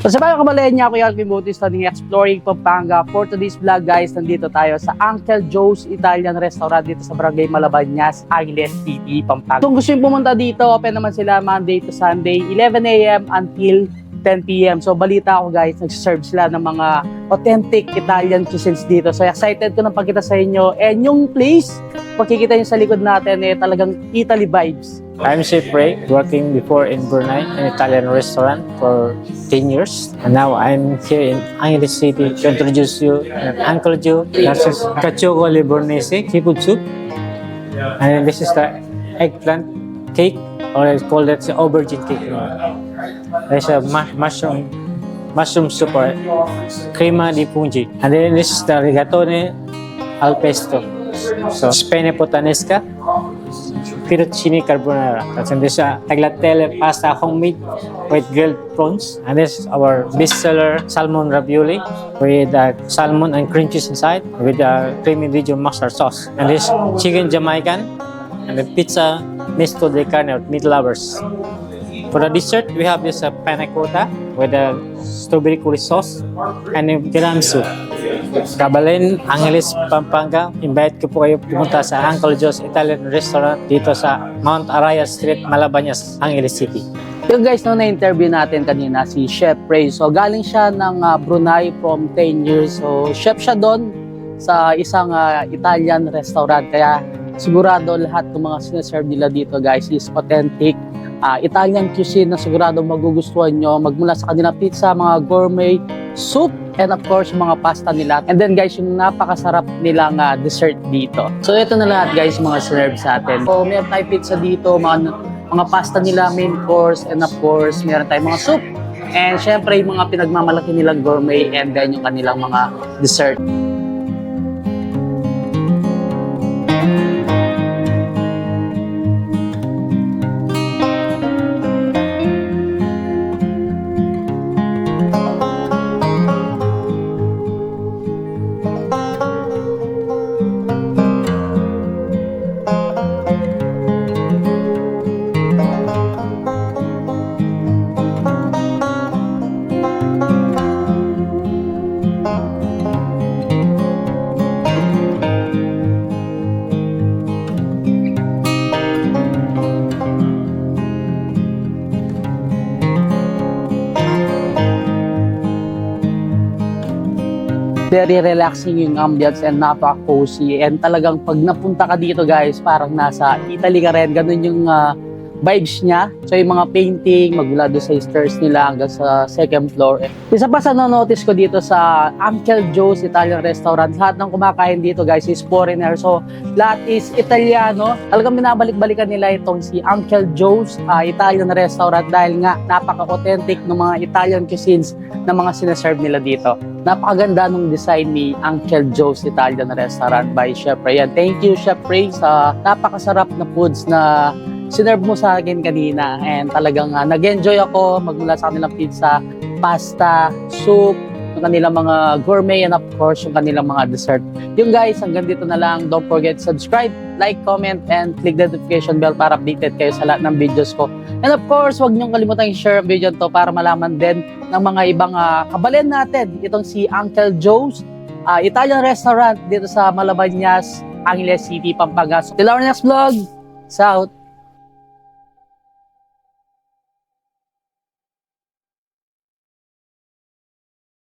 So sa mga kabalenya, ako yung Alvin studying Exploring Pampanga. For today's vlog guys, nandito tayo sa Uncle Joe's Italian Restaurant dito sa Barangay Malabañas, Angeles City, Pampanga. Kung gusto nyo pumunta dito, open naman sila Monday to Sunday, 11 a.m. until 10 p.m. So balita ako guys, nagsiserve sila ng mga authentic Italian cuisines dito. So excited ko na pagkita sa inyo. And yung place, pagkikita nyo sa likod natin, talagang Italy vibes. I'm Chef Ray, working before in Brunei, an Italian restaurant for 10 years. And now I'm here in Angeles City to introduce you Uncle Joe. This is cacio e Bornese seafood soup. And this is the eggplant cake, or I call it the aubergine cake. There's a mushroom soup or crema di pungi. And then this is the rigatone al pesto. So penne puttanesca, fettuccine carbonara. That's in this tagliatelle pasta homemade with grilled prawns. And this is our bestseller salmon ravioli with salmon and cream cheese inside with creamy Dijon mustard sauce. And this chicken Jamaican and the pizza misto de carne with meat lovers. For the dessert, we have this panna cotta with a strawberry curry sauce and a tiramisu. Kabalen, Angeles, Pampanga, invite ko po kayo pumunta sa Uncle Joe's Italian Restaurant dito sa Mount Araya Street, Malabañas, Angeles City. Yung guys, no, na-interview natin kanina si Chef Ray. So galing siya ng Brunei from 10 years. So chef siya doon sa isang Italian restaurant. Kaya sigurado lahat ng mga sinaserve nila dito guys is authentic Italian cuisine na sigurado magugustuhan nyo. Magmula sa kanilang pizza, mga gourmet soup, and of course mga pasta nila. And then guys, yung napakasarap nilang dessert dito. So ito na lahat guys, mga serve sa atin. So meron tayong pizza dito, mga pasta nila, main course, and of course meron tayong mga soup. And syempre yung mga pinagmamalaki nilang gourmet, and then yung kanilang mga dessert. Very relaxing yung ambience and napaka-cozy. And talagang pag napunta ka dito guys, parang nasa Italy ka rin. Ganun yung vibes niya. So yung mga painting, magmula doon sa stairs nila hanggang sa second floor. Isa pa sa na-notice ko dito sa Uncle Joe's Italian Restaurant, lahat ng kumakain dito guys is foreigner. So lahat is Italiano. Talagang binabalik-balikan nila itong si Uncle Joe's Italian Restaurant dahil nga napaka-authentic ng mga Italian cuisines na mga sinaserve nila dito. Napakaganda ng design ni Uncle Joe's Italian Restaurant by Chef Ray. Thank you Chef Ray sa napakasarap na foods na sinerve mo sa akin kanina. And talagang nag-enjoy ako magmula sa kanilang pizza, pasta, soup, yung kanilang mga gourmet, and of course yung kanilang mga dessert. Yung guys, hanggang dito na lang. Don't forget to subscribe, like, comment, and click the notification bell para updated kayo sa lahat ng videos ko. And of course, huwag niyong kalimutan i-share ang video to para malaman din ng mga ibang kabalen natin. Itong si Uncle Joe's Italian Restaurant dito sa Malabañas, Angeles City, Pampanga. So, till our next vlog, out.